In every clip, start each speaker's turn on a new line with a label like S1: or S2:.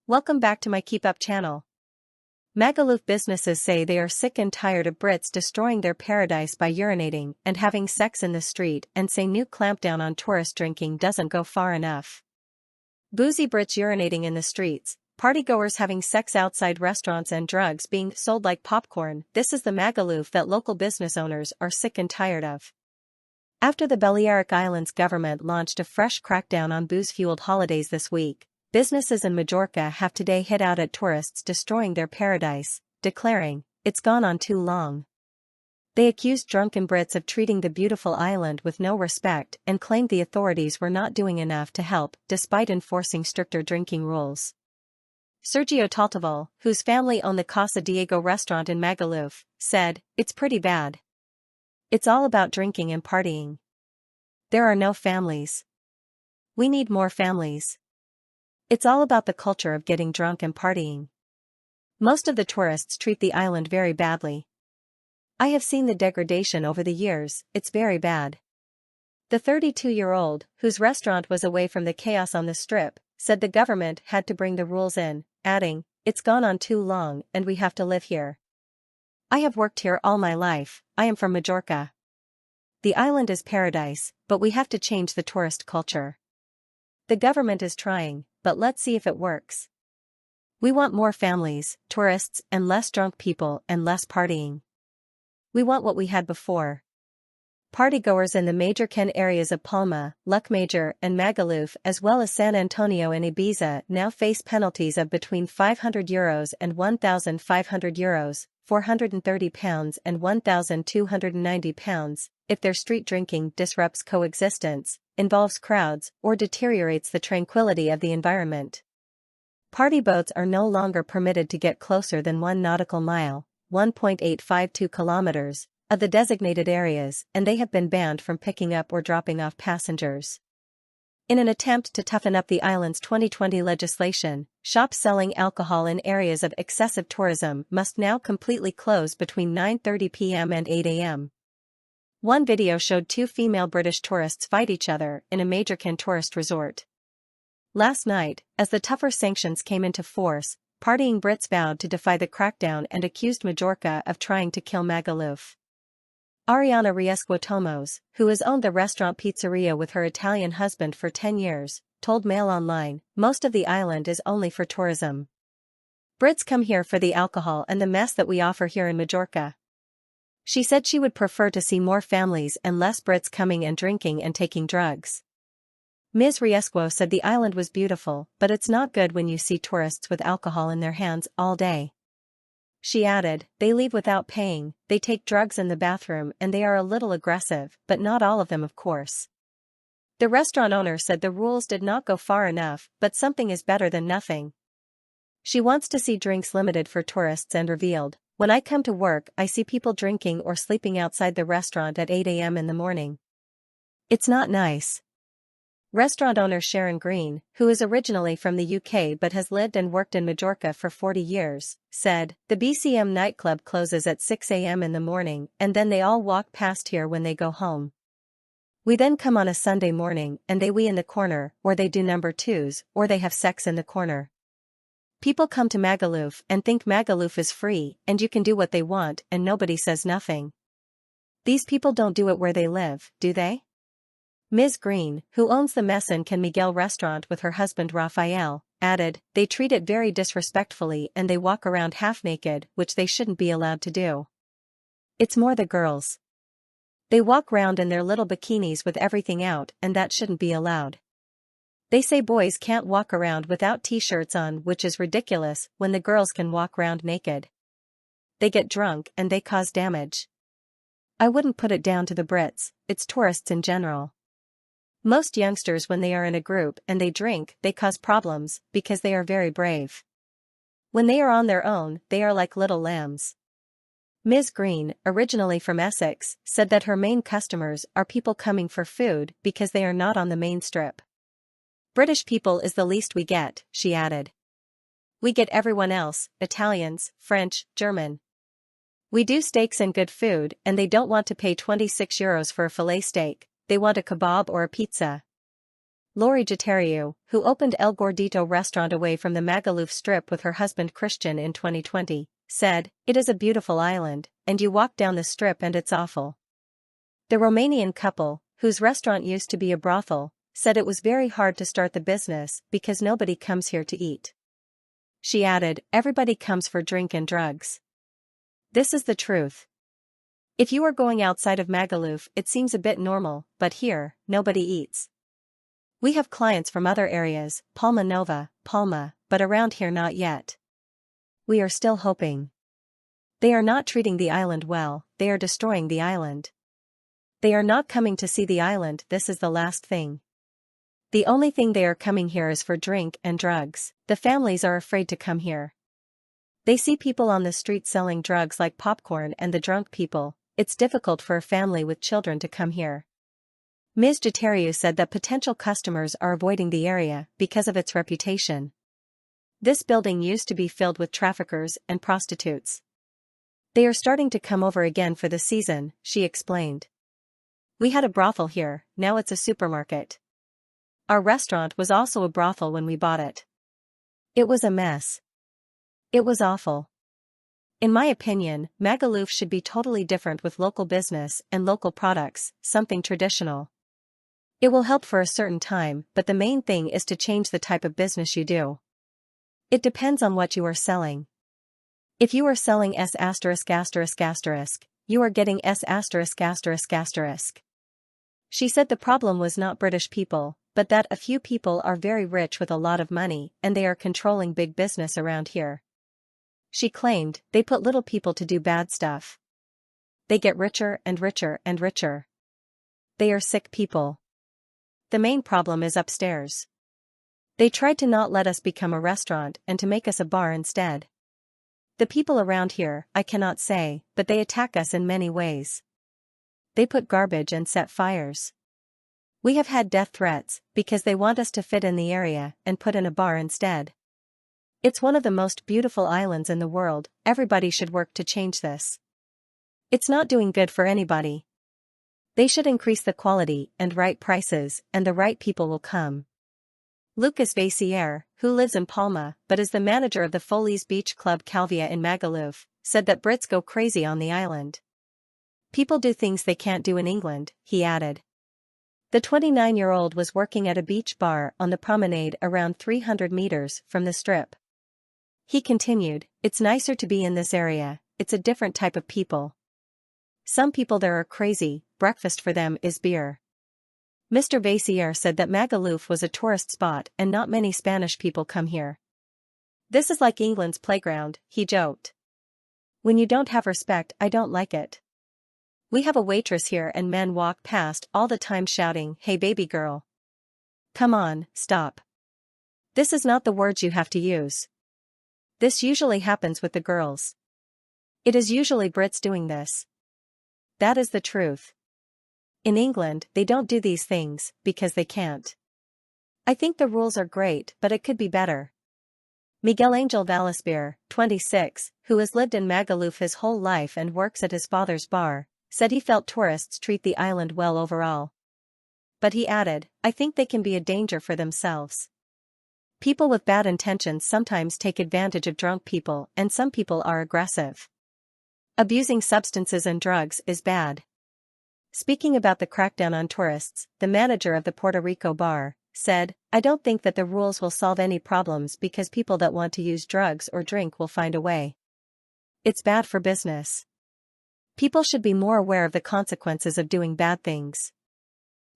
S1: Welcome back to my KEEPUP channel. Magaluf businesses say they are sick and tired of Brits destroying their paradise by urinating and having sex in the street and say new clampdown on tourist drinking doesn't go far enough. Boozy Brits urinating in the streets, partygoers having sex outside restaurants and drugs being sold like popcorn. This is the Magaluf that local business owners are sick and tired of. After the Balearic Islands government launched a fresh crackdown on booze-fueled holidays this week, businesses in Majorca have today hit out at tourists destroying their paradise, declaring, "It's gone on too long." They accused drunken Brits of treating the beautiful island with no respect and claimed the authorities were not doing enough to help despite enforcing stricter drinking rules. Sergio Taltaval, whose family owned the Casa Diego restaurant in Magaluf, said, "It's pretty bad. It's all about drinking and partying. There are no families. We need more families. It's all about the culture of getting drunk and partying. Most of the tourists treat the island very badly. I have seen the degradation over the years, it's very bad." The 32-year-old, whose restaurant was away from the chaos on the strip, said the government had to bring the rules in, adding, "It's gone on too long and we have to live here. I have worked here all my life, I am from Majorca. The island is paradise, but we have to change the tourist culture. The government is trying, but let's see if it works. We want more families, tourists, and less drunk people and less partying. We want what we had before." Partygoers in the major Ken areas of Palma, Lucmajor, and Magaluf as well as San Antonio and Ibiza now face penalties of between €500 and €1,500, £430 and £1,290, if their street drinking disrupts coexistence, involves crowds, or deteriorates the tranquility of the environment. Party boats are no longer permitted to get closer than 1 nautical mile, 1.852 kilometers, of the designated areas, and they have been banned from picking up or dropping off passengers. In an attempt to toughen up the island's 2020 legislation, shops selling alcohol in areas of excessive tourism must now completely close between 9:30 p.m. and 8 a.m. One video showed 2 female British tourists fight each other in a Majorcan tourist resort. Last night, as the tougher sanctions came into force, partying Brits vowed to defy the crackdown and accused Majorca of trying to kill Magaluf. Ariana Riesco-Tomos, who has owned the restaurant Pizzeria with her Italian husband for 10 years, told Mail Online, "Most of the island is only for tourism. Brits come here for the alcohol and the mess that we offer here in Majorca." She said she would prefer to see more families and less Brits coming and drinking and taking drugs. Ms. Riesco said the island was beautiful, but it's not good when you see tourists with alcohol in their hands all day. She added, "They leave without paying, they take drugs in the bathroom and they are a little aggressive, but not all of them of course." The restaurant owner said the rules did not go far enough, but something is better than nothing. She wants to see drinks limited for tourists and revealed, "When I come to work I see people drinking or sleeping outside the restaurant at 8 a.m. in the morning. It's not nice." Restaurant owner Sharon Green, who is originally from the UK but has lived and worked in Majorca for 40 years, said, "The BCM nightclub closes at 6 a.m. in the morning and then they all walk past here when they go home. We then come on a Sunday morning and they wee in the corner, or they do number 2s, or they have sex in the corner. People come to Magaluf and think Magaluf is free and you can do what they want and nobody says nothing. These people don't do it where they live, do they?" Ms. Green, who owns the Mesa Can Miguel restaurant with her husband Rafael, added, "They treat it very disrespectfully and they walk around half-naked, which they shouldn't be allowed to do. It's more the girls. They walk round in their little bikinis with everything out and that shouldn't be allowed. They say boys can't walk around without t-shirts on, which is ridiculous when the girls can walk round naked. They get drunk and they cause damage. I wouldn't put it down to the Brits, it's tourists in general. Most youngsters when they are in a group and they drink, they cause problems, because they are very brave. When they are on their own, they are like little lambs." Ms. Green, originally from Essex, said that her main customers are people coming for food because they are not on the main strip. "British people is the least we get," she added. "We get everyone else, Italians, French, German. We do steaks and good food and they don't want to pay €26 for a fillet steak. They want a kebab or a pizza. Lori Jatariu, who opened El Gordito restaurant away from the Magaluf strip with her husband Christian in 2020, said, "It is a beautiful island, and you walk down the strip and it's awful." The Romanian couple, whose restaurant used to be a brothel, said it was very hard to start the business because nobody comes here to eat. She added, "Everybody comes for drink and drugs." This is the truth. If you are going outside of Magaluf, it seems a bit normal, but here, nobody eats. We have clients from other areas, Palma Nova, Palma, but around here not yet. We are still hoping. They are not treating the island well, they are destroying the island. They are not coming to see the island, this is the last thing. The only thing they are coming here is for drink and drugs. The families are afraid to come here. They see people on the street selling drugs like popcorn and the drunk people. It's difficult for a family with children to come here. Ms. Jatariu said that potential customers are avoiding the area because of its reputation. This building used to be filled with traffickers and prostitutes. They are starting to come over again for the season, she explained. We had a brothel here, now it's a supermarket. Our restaurant was also a brothel when we bought it. It was a mess. It was awful. In my opinion, Magaluf should be totally different with local business and local products, something traditional. It will help for a certain time, but the main thing is to change the type of business you do. It depends on what you are selling. If you are selling s******, you are getting s******. She said the problem was not British people, but that a few people are very rich with a lot of money and they are controlling big business around here. She claimed, they put little people to do bad stuff. They get richer and richer and richer. They are sick people. The main problem is upstairs. They tried to not let us become a restaurant and to make us a bar instead. The people around here, I cannot say, but they attack us in many ways. They put garbage and set fires. We have had death threats, because they want us to fit in the area and put in a bar instead. It's one of the most beautiful islands in the world, everybody should work to change this. It's not doing good for anybody. They should increase the quality and right prices, and the right people will come. Lucas Vassier, who lives in Palma but is the manager of the Follies Beach Club Calvia in Magaluf, said that Brits go crazy on the island. People do things they can't do in England, he added. The 29-year-old was working at a beach bar on the promenade around 300 meters from the strip. He continued, "It's nicer to be in this area, it's a different type of people. Some people there are crazy, breakfast for them is beer." Mr. Vassier said that Magaluf was a tourist spot and not many Spanish people come here. "This is like England's playground," he joked. "When you don't have respect, I don't like it. We have a waitress here and men walk past all the time shouting, 'Hey baby girl. Come on, stop.' This is not the words you have to use. This usually happens with the girls. It is usually Brits doing this. That is the truth. In England, they don't do these things, because they can't. I think the rules are great, but it could be better." Miguel Angel Vallespierre, 26, who has lived in Magaluf his whole life and works at his father's bar, said he felt tourists treat the island well overall. But he added, "I think they can be a danger for themselves. People with bad intentions sometimes take advantage of drunk people and some people are aggressive. Abusing substances and drugs is bad." Speaking about the crackdown on tourists, the manager of the Puerto Rico bar said, "I don't think that the rules will solve any problems because people that want to use drugs or drink will find a way. It's bad for business. People should be more aware of the consequences of doing bad things.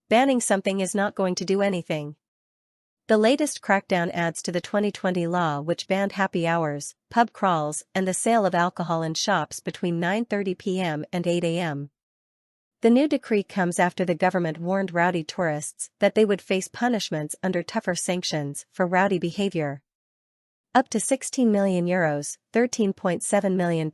S1: Banning something is not going to do anything." The latest crackdown adds to the 2020 law which banned happy hours, pub crawls, and the sale of alcohol in shops between 9:30 p.m. and 8 a.m. The new decree comes after the government warned rowdy tourists that they would face punishments under tougher sanctions for rowdy behavior. Up to €16 million, £13.7 million,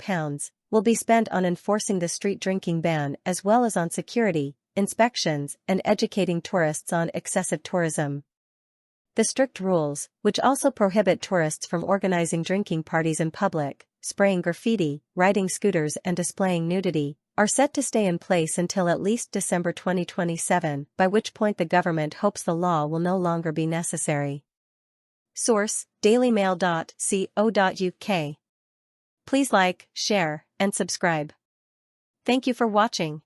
S1: will be spent on enforcing the street drinking ban as well as on security, inspections, and educating tourists on excessive tourism. The strict rules, which also prohibit tourists from organizing drinking parties in public, spraying graffiti, riding scooters and displaying nudity, are set to stay in place until at least December 2027, by which point the government hopes the law will no longer be necessary. Source: dailymail.co.uk. Please like, share, and subscribe. Thank you for watching.